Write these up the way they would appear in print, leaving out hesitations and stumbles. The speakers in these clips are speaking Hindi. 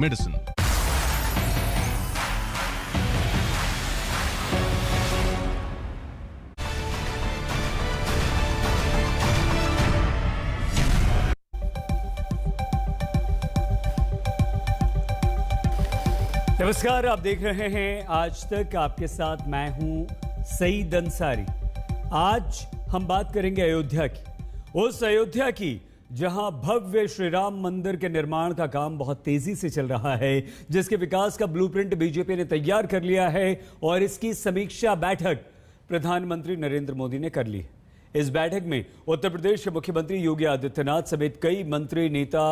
medicine. नमस्कार, आप देख रहे हैं आज तक। आपके साथ मैं हूं सईद अंसारी। आज हम बात करेंगे अयोध्या की, उस अयोध्या की जहां भव्य श्री राम मंदिर के निर्माण का काम बहुत तेजी से चल रहा है, जिसके विकास का ब्लूप्रिंट बीजेपी ने तैयार कर लिया है और इसकी समीक्षा बैठक प्रधानमंत्री नरेंद्र मोदी ने कर ली। इस बैठक में उत्तर प्रदेश के मुख्यमंत्री योगी आदित्यनाथ समेत कई मंत्री, नेता,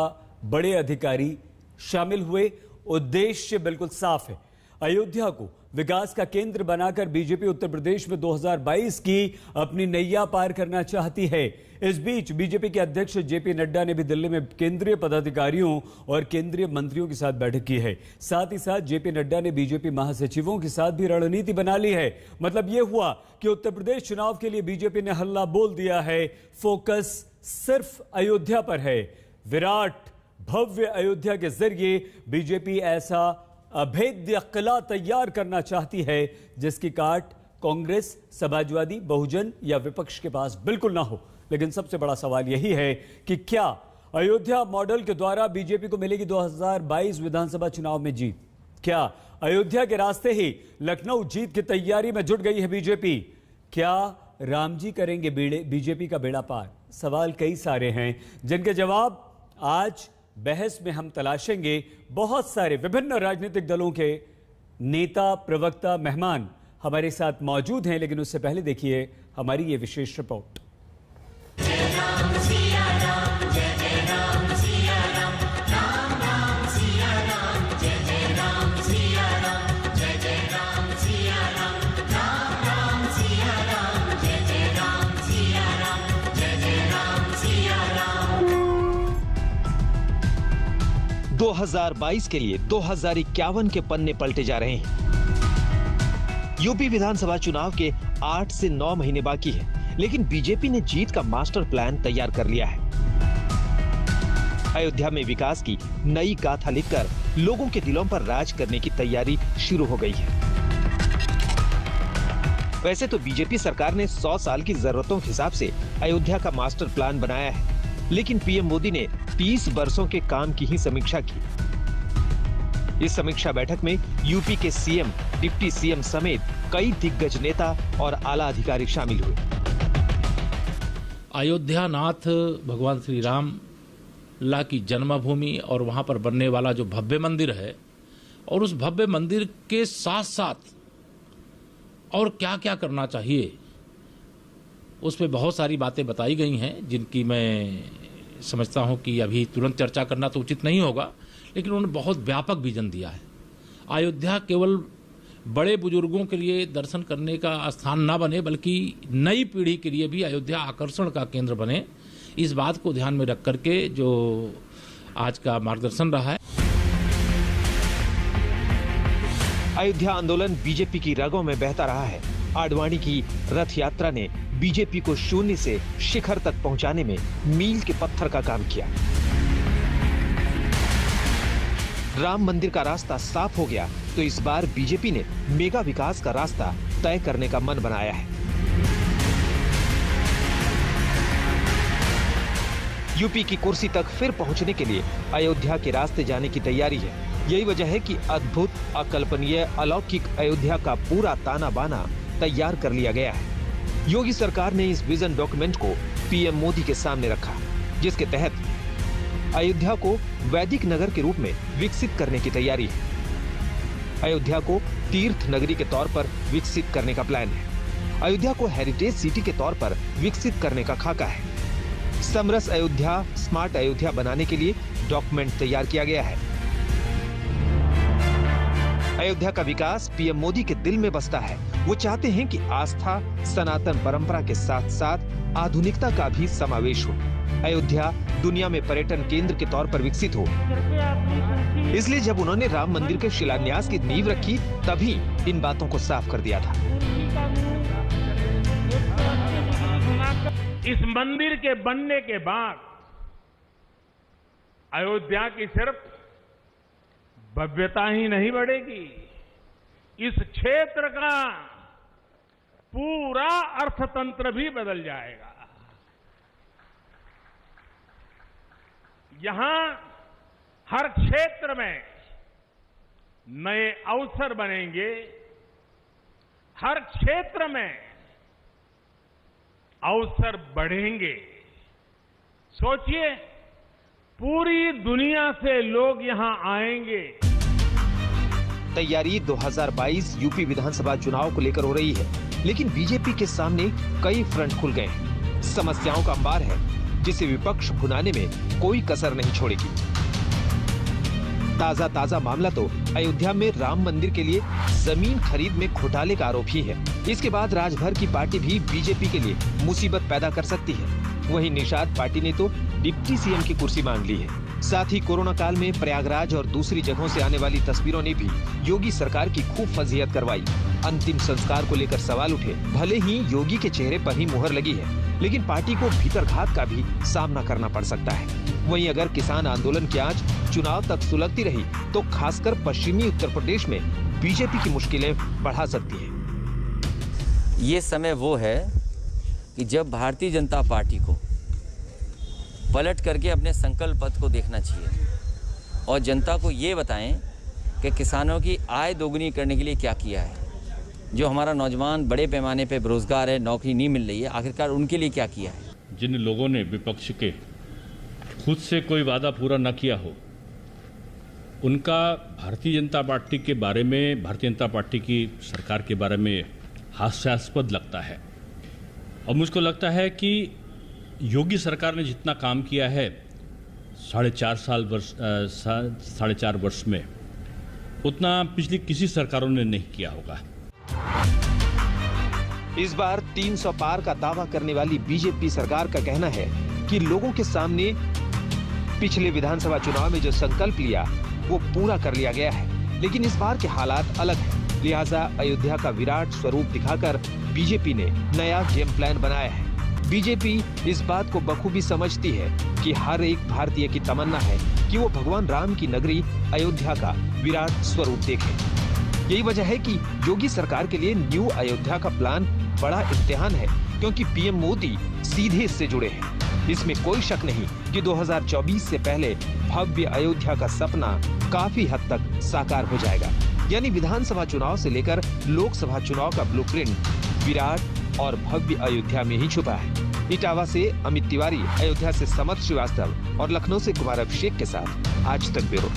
बड़े अधिकारी शामिल हुए। उद्देश्य बिल्कुल साफ है, अयोध्या को विकास का केंद्र बनाकर बीजेपी उत्तर प्रदेश में 2022 की अपनी नैया पार करना चाहती है। इस बीच बीजेपी के अध्यक्ष जेपी नड्डा ने भी दिल्ली में केंद्रीय पदाधिकारियों और केंद्रीय मंत्रियों के साथ बैठक की है। साथ ही साथ जेपी नड्डा ने बीजेपी महासचिवों के साथ भी रणनीति बना ली है। मतलब यह हुआ कि उत्तर प्रदेश चुनाव के लिए बीजेपी ने हल्ला बोल दिया है, फोकस सिर्फ अयोध्या पर है। विराट भव्य अयोध्या के जरिए बीजेपी ऐसा अभेद्य किला तैयार करना चाहती है जिसकी काट कांग्रेस, समाजवादी, बहुजन या विपक्ष के पास बिल्कुल ना हो। लेकिन सबसे बड़ा सवाल यही है कि क्या अयोध्या मॉडल के द्वारा बीजेपी को मिलेगी 2022 विधानसभा चुनाव में जीत? क्या अयोध्या के रास्ते ही लखनऊ जीत की तैयारी में जुट गई है बीजेपी? क्या राम जी करेंगे बीजेपी का बेड़ा पार? सवाल कई सारे हैं जिनके जवाब आज बहस में हम तलाशेंगे। बहुत सारे विभिन्न राजनीतिक दलों के नेता, प्रवक्ता, मेहमान हमारे साथ मौजूद हैं, लेकिन उससे पहले देखिए हमारी ये विशेष रिपोर्ट। 2022 के लिए 2051 के पन्ने पलटे जा रहे हैं। यूपी विधानसभा चुनाव के 8 से 9 महीने बाकी है, लेकिन बीजेपी ने जीत का मास्टर प्लान तैयार कर लिया है। अयोध्या में विकास की नई गाथा लिखकर लोगों के दिलों पर राज करने की तैयारी शुरू हो गई है। वैसे तो बीजेपी सरकार ने 100 साल की जरूरतों के हिसाब से अयोध्या का मास्टर प्लान बनाया है, लेकिन पीएम मोदी ने 30 वर्षों के काम की ही समीक्षा की। इस समीक्षा बैठक में यूपी के सीएम, डिप्टी सीएम समेत कई दिग्गज नेता और आला अधिकारी शामिल हुए। अयोध्या नाथ भगवान श्री राम ला की जन्मभूमि और वहां पर बनने वाला जो भव्य मंदिर है, और उस भव्य मंदिर के साथ साथ और क्या क्या करना चाहिए, उस पर बहुत सारी बातें बताई गई हैं, जिनकी मैं समझता हूं कि अभी तुरंत चर्चा करना तो उचित नहीं होगा, लेकिन उन्होंने बहुत व्यापक विजन दिया है। अयोध्या केवल बड़े बुजुर्गों के लिए दर्शन करने का स्थान ना बने, बल्कि नई पीढ़ी के लिए भी अयोध्या आकर्षण का केंद्र बने। इस बात को ध्यान में रख करके जो आज का मार्गदर्शन रहा है। अयोध्या आंदोलन बीजेपी की रगों में बहता रहा है। आडवाणी की रथ यात्रा ने बीजेपी को शून्य से शिखर तक पहुंचाने में मील के पत्थर का काम किया। राम मंदिर का रास्ता साफ हो गया तो इस बार बीजेपी ने मेगा विकास का रास्ता तय करने का मन बनाया है। यूपी की कुर्सी तक फिर पहुंचने के लिए अयोध्या के रास्ते जाने की तैयारी है। यही वजह है कि अद्भुत, अकल्पनीय, अलौकिक अयोध्या का पूरा ताना बाना तैयार कर लिया गया है। योगी सरकार ने इस विजन डॉक्यूमेंट को पीएम मोदी के सामने रखा, जिसके तहत अयोध्या को वैदिक नगर के रूप में विकसित करने की तैयारी है। अयोध्या को तीर्थ नगरी के तौर पर विकसित करने का प्लान है। अयोध्या को हेरिटेज सिटी के तौर पर विकसित करने का खाका है। समरस अयोध्या, स्मार्ट अयोध्या बनाने के लिए डॉक्यूमेंट तैयार किया गया है। अयोध्या का विकास पीएम मोदी के दिल में बसता है। वो चाहते हैं कि आस्था, सनातन परंपरा के साथ साथ आधुनिकता का भी समावेश हो। अयोध्या दुनिया में पर्यटन केंद्र के तौर पर विकसित हो। इसलिए जब उन्होंने राम मंदिर के शिलान्यास की नींव रखी, तभी इन बातों को साफ कर दिया था। इस मंदिर के बनने के बाद अयोध्या की सिर्फ भव्यता ही नहीं बढ़ेगी, इस क्षेत्र का पूरा अर्थतंत्र भी बदल जाएगा। यहां हर क्षेत्र में नए अवसर बनेंगे, हर क्षेत्र में अवसर बढ़ेंगे। सोचिए, पूरी दुनिया से लोग यहां आएंगे। तैयारी 2022 यूपी विधानसभा चुनाव को लेकर हो रही है, लेकिन बीजेपी के सामने कई फ्रंट खुल गए हैं। समस्याओं का अंबार है जिसे विपक्ष भुनाने में कोई कसर नहीं छोड़ेगी। ताजा मामला तो अयोध्या में राम मंदिर के लिए जमीन खरीद में घोटाले का आरोप ही है। इसके बाद राजभर की पार्टी भी बीजेपी के लिए मुसीबत पैदा कर सकती है। वहीं निषाद पार्टी ने तो डिप्टी सीएम की कुर्सी मांग ली है। साथ ही कोरोना काल में प्रयागराज और दूसरी जगहों से आने वाली तस्वीरों ने भी योगी सरकार की खूब फजीहत करवाई। अंतिम संस्कार को लेकर सवाल उठे। भले ही योगी के चेहरे पर ही मुहर लगी है, लेकिन पार्टी को भीतरघात का भी सामना करना पड़ सकता है। वहीं अगर किसान आंदोलन की आंच चुनाव तक सुलगती रही तो खासकर पश्चिमी उत्तर प्रदेश में बीजेपी की मुश्किलें बढ़ा सकती है। ये समय वो है कि जब भारतीय जनता पार्टी को पलट करके अपने संकल्प पथ को देखना चाहिए और जनता को ये बताएं कि किसानों की आय दोगुनी करने के लिए क्या किया है। जो हमारा नौजवान बड़े पैमाने पे बेरोजगार है, नौकरी नहीं मिल रही है, आखिरकार उनके लिए क्या किया है। जिन लोगों ने विपक्ष के खुद से कोई वादा पूरा न किया हो, उनका भारतीय जनता पार्टी के बारे में, भारतीय जनता पार्टी की सरकार के बारे में हास्यास्पद लगता है। और मुझको लगता है कि योगी सरकार ने जितना काम किया है 4.5 वर्ष में, उतना पिछली किसी सरकारों ने नहीं किया होगा। इस बार 300 पार का दावा करने वाली बीजेपी सरकार का कहना है कि लोगों के सामने पिछले विधानसभा चुनाव में जो संकल्प लिया वो पूरा कर लिया गया है, लेकिन इस बार के हालात अलग हैं। लिहाजा अयोध्या का विराट स्वरूप दिखाकर बीजेपी ने नया गेम प्लान बनाया है। बीजेपी इस बात को बखूबी समझती है कि हर एक भारतीय की तमन्ना है कि वो भगवान राम की नगरी अयोध्या का विराट स्वरूप देखे। यही वजह है कि योगी सरकार के लिए न्यू अयोध्या का प्लान बड़ा इम्तिहान है, क्योंकि पीएम मोदी सीधे इससे जुड़े हैं। इसमें कोई शक नहीं कि 2024 से पहले भव्य अयोध्या का सपना काफी हद तक साकार हो जाएगा। यानी विधानसभा चुनाव से लेकर लोकसभा चुनाव का ब्लूप्रिंट विराट और भव्य अयोध्या में ही छुपा है। इटावा से अमित तिवारी, अयोध्या से समर्थ श्रीवास्तव और लखनऊ से कुमार अभिषेक के साथ आज तक ब्यूरो।